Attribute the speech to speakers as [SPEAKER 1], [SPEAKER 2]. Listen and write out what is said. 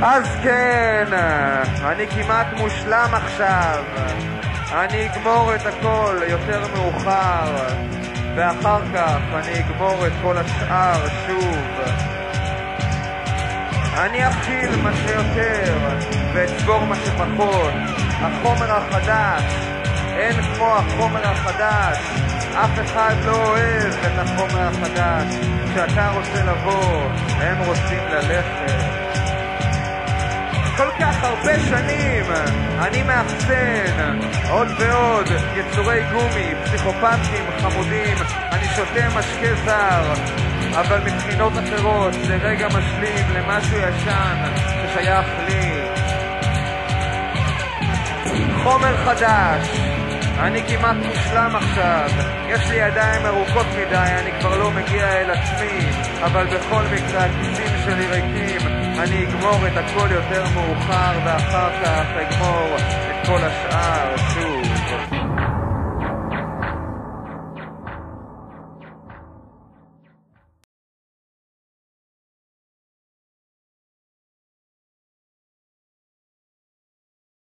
[SPEAKER 1] אז כן, אני כמעט מושלם עכשיו. אני אגמור את הכל יותר מאוחר, ואחר כך אני אגמור את כל השאר שוב. אני אכיל מה שיותר ואצבור מה שפחות. החומר החדש אין כמו החומר החדש. אף אחד לא אוהב את החומר החדש. כשאתה רוצה לבוא, הם רוצים ללכת. כל כך הרבה שנים אני מאחסן עוד ועוד יצורי גומי, פסיכופטים חמודים. אני שותה משקה זר, אבל מבחינות אחרות זה רגע משלים למשהו ישן ששייך לי. חומר חדש, אני כמעט מושלם עכשיו. יש לי ידיים ארוכות מדי, אני כבר לא מגיע אל עצמי, אבל בכל מקרה הכיסים שלי ריקים. אני אגמור את הכל יותר מאוחר, ואחר כך אגמור את כל השאר שוב.